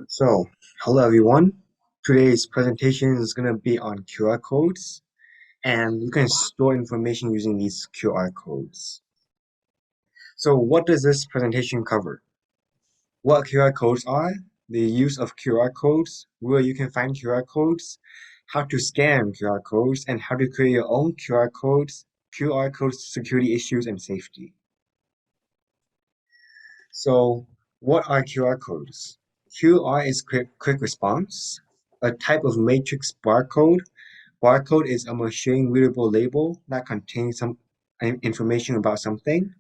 So, hello everyone. Today's presentation is going to be on QR codes, and you can store information using these QR codes. So, what does this presentation cover? What QR codes are, the use of QR codes, where you can find QR codes, how to scan QR codes, and how to create your own QR codes, security issues, and safety. So, what are QR codes? QR is quick response, a type of matrix barcode. Barcode is a machine-readable label that contains some information about something.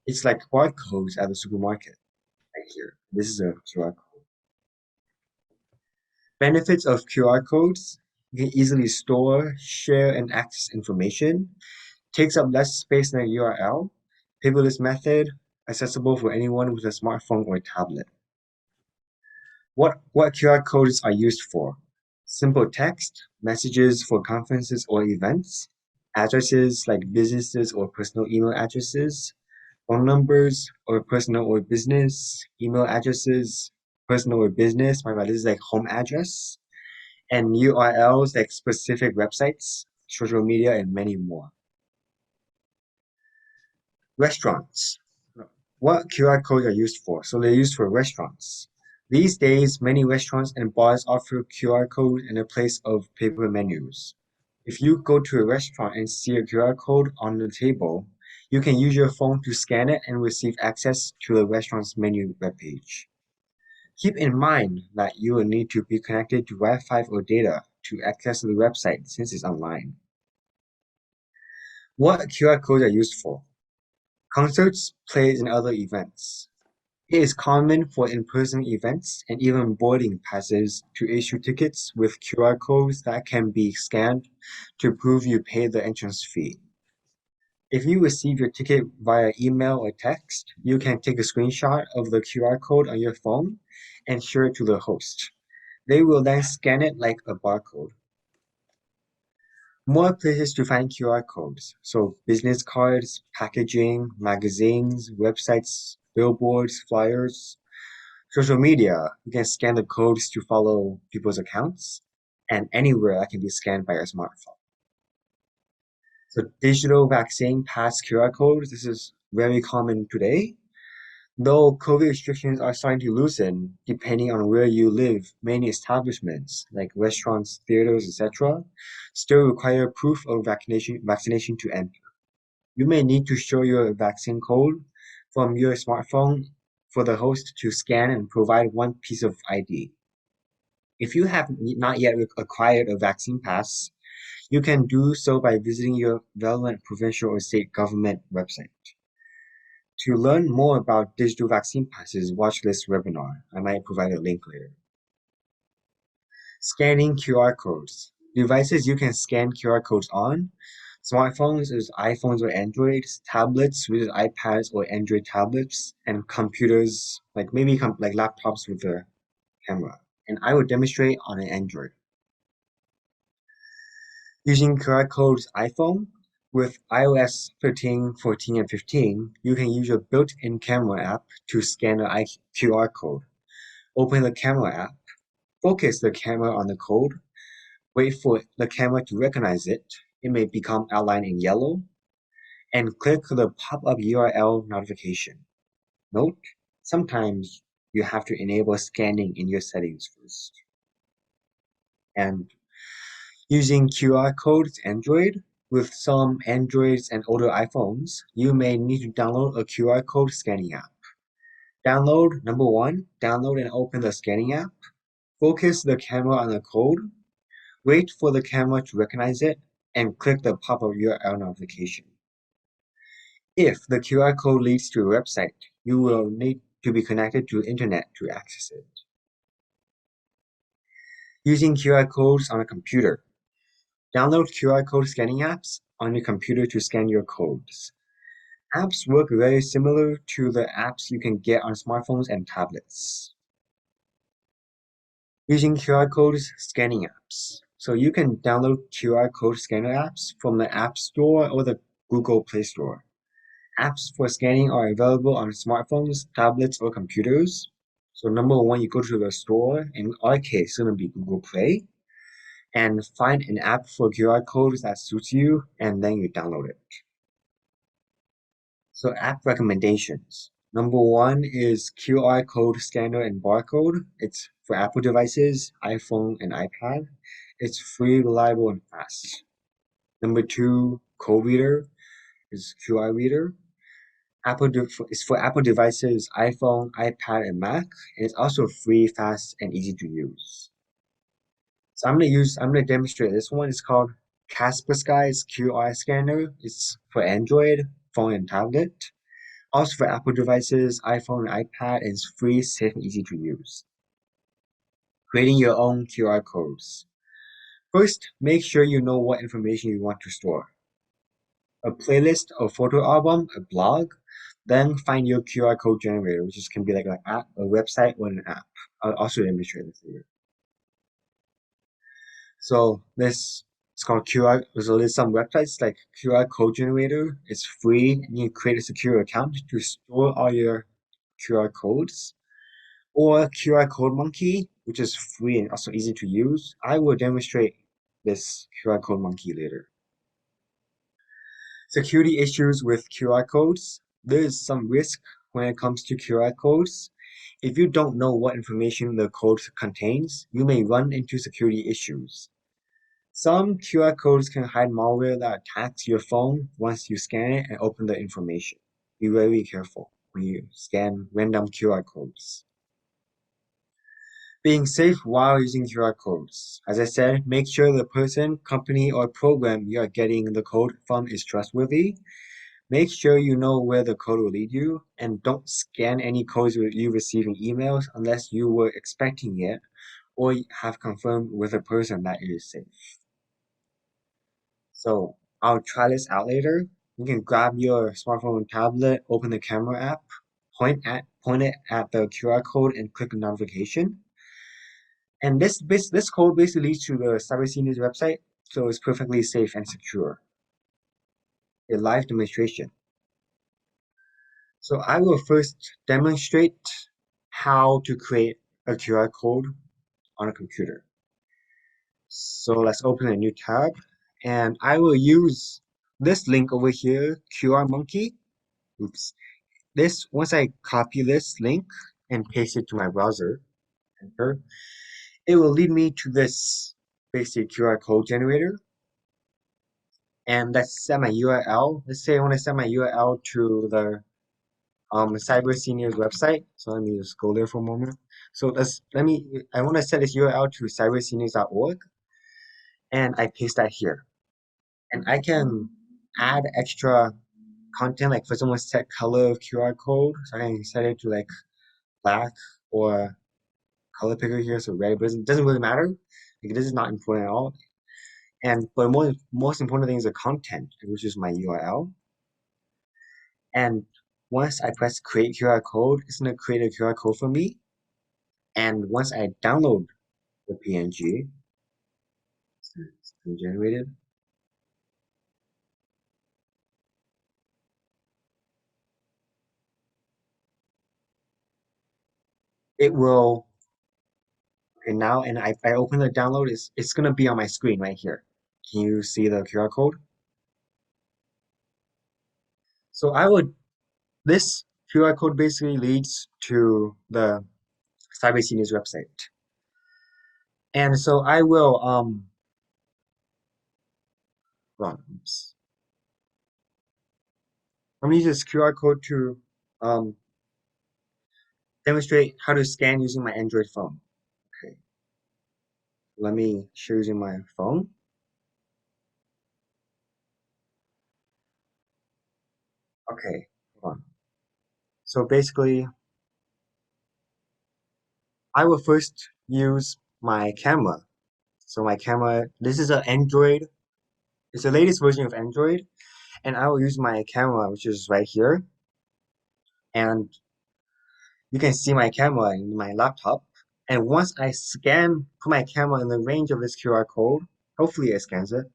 It's like barcodes at the supermarket. Right here. This is a QR code. Benefits of QR codes: you can easily store, share, and access information. Takes up less space than a URL. Paperless method, accessible for anyone with a smartphone or tablet. What QR codes are used for? Simple text, messages for conferences or events, addresses like businesses or personal email addresses, phone numbers or personal or business, email addresses, personal or business, this is like home address, and URLs like specific websites, social media, and many more. Restaurants. What QR codes are used for? So they're used for restaurants. These days, many restaurants and bars offer QR code in the place of paper menus. If you go to a restaurant and see a QR code on the table, you can use your phone to scan it and receive access to the restaurant's menu webpage. Keep in mind that you will need to be connected to Wi-Fi or data to access the website since it's online. What QR codes are used for? Concerts, plays, and other events. It is common for in-person events and even boarding passes to issue tickets with QR codes that can be scanned to prove you paid the entrance fee. If you receive your ticket via email or text, you can take a screenshot of the QR code on your phone and share it to the host. They will then scan it like a barcode. More places to find QR codes. So business cards, packaging, magazines, websites, billboards, flyers. Social media, you can scan the codes to follow people's accounts, and anywhere that can be scanned by your smartphone. So digital vaccine pass QR codes, this is very common today. Though COVID restrictions are starting to loosen, depending on where you live, many establishments like restaurants, theaters, etc., still require proof of vaccination to enter. You may need to show your vaccine code from your smartphone for the host to scan and provide one piece of ID. If you have not yet acquired a vaccine pass, you can do so by visiting your relevant provincial or state government website. To learn more about digital vaccine passes, watch this webinar. I might provide a link later. Scanning QR codes. Devices you can scan QR codes on. Smartphones is iPhones or Androids, tablets with iPads or Android tablets, and computers like maybe like laptops with a camera. And I will demonstrate on an Android. Using QR codes iPhone, with iOS 13, 14, and 15, you can use your built-in camera app to scan the QR code. Open the camera app, focus the camera on the code, wait for the camera to recognize it. It may become outlined in yellow, and click the pop-up URL notification. Note, sometimes you have to enable scanning in your settings first. And using QR codes Android, with some Androids and older iPhones, you may need to download a QR code scanning app. Number one, download and open the scanning app. Focus the camera on the code. Wait for the camera to recognize it and click the pop-up URL notification. If the QR code leads to a website, you will need to be connected to the internet to access it. Using QR codes on a computer. Download QR code scanning apps on your computer to scan your codes. Apps work very similar to the apps you can get on smartphones and tablets. Using QR codes scanning apps. So you can download QR code scanner apps from the App Store or the Google Play Store. Apps for scanning are available on smartphones, tablets, or computers. So number one, you go to the store. In our case, it's gonna be Google Play, and find an app for QR codes that suits you, and then you download it. So app recommendations. Number one is QR code scanner and barcode. It's for Apple devices, iPhone and iPad. It's free, reliable, and fast. Number two, code reader is QR reader. It's for Apple devices, iPhone, iPad, and Mac. And it's also free, fast, and easy to use. So I'm gonna demonstrate this one. It's called Kaspersky's QR scanner. It's for Android, phone, and tablet. Also for Apple devices, iPhone and iPad, and it's free, safe, and easy to use. Creating your own QR codes. First, make sure you know what information you want to store. A playlist, a photo album, a blog. Then find your QR code generator, which can be like an app, a website, or an app. I'll also demonstrate this here. So this it's called QR. So there's some websites like QR code generator. It's free, and you create a secure account to store all your QR codes. Or QR Code Monkey, which is free and also easy to use. I will demonstrate this QR Code Monkey later. Security issues with QR codes. There is some risk when it comes to QR codes. If you don't know what information the code contains, you may run into security issues. Some QR codes can hide malware that attacks your phone once you scan it and open the information. Be very careful when you scan random QR codes. Being safe while using QR codes. As I said, make sure the person, company, or program you are getting the code from is trustworthy. Make sure you know where the code will lead you, and don't scan any codes you receive in emails unless you were expecting it or have confirmed with a person that it is safe. So I'll try this out later. You can grab your smartphone and tablet, open the camera app, point it at the QR code, and click notification. And this code basically leads to the Cyber Seniors website, so it's perfectly safe and secure. A live demonstration. So I will first demonstrate how to create a QR code on a computer. So let's open a new tab, and I will use this link over here, QR Monkey. Oops. This once I copy this link and paste it to my browser, enter, it will lead me to this basic QR code generator. And let's set my URL. Let's say I want to set my URL to the Cyber Seniors website. So let me just go there for a moment. So I want to set this URL to cyberseniors.org, and I paste that here. And I can add extra content, like for someone set color of QR code. So I can set it to like black or color picker here, so red, but it doesn't really matter. Like this is not important at all. But most important thing is the content, which is my URL. And once I press create QR code, it's gonna create a QR code for me. And once I download the PNG, it's been generated. It will, okay, now, and I open the download, it's gonna be on my screen right here. Can you see the QR code? So this QR code basically leads to the Cyber Seniors website. And so I will, oops. I'm gonna use this QR code to um, demonstrate how to scan using my Android phone. Okay, let me show using my phone. Okay, hold on. So basically, I will first use my camera. So my camera, this is an Android. It's the latest version of Android, and I will use my camera, which is right here. And you can see my camera in my laptop. And once I put my camera in the range of this QR code, hopefully it scans it.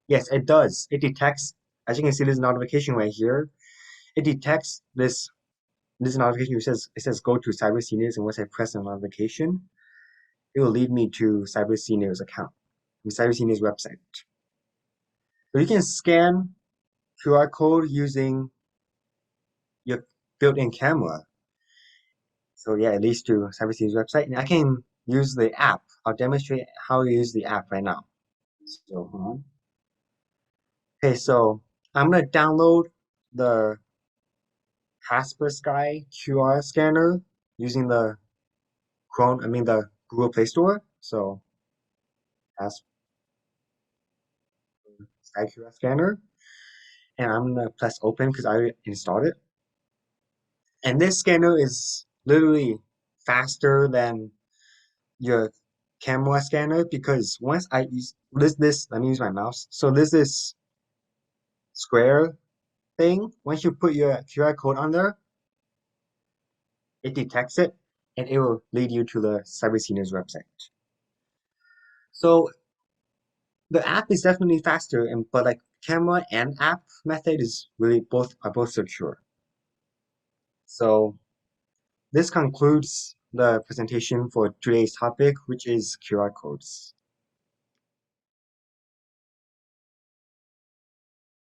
Yes, it does. It detects as you can see, this notification right here. It detects this notification. It says go to CyberCNews, and once I press the notification, it will lead me to CyberCNews account, the CyberCNews website. So you can scan QR code using your built-in camera. So yeah, it leads to CyberCNews website, and I can use the app. I'll demonstrate how to use the app right now. So hold on. Okay, so I'm gonna download the Sky QR scanner using the the Google Play Store. So Casper Sky QR scanner, and I'm gonna press open because I installed it. And this scanner is literally faster than your camera scanner because once I use this, let me use my mouse. So there's this square thing. Once you put your QR code on there, it detects it and it will lead you to the CyberCNews website. So the app is definitely faster, and but like camera and app method is really both secure. So this concludes the presentation for today's topic, which is QR codes.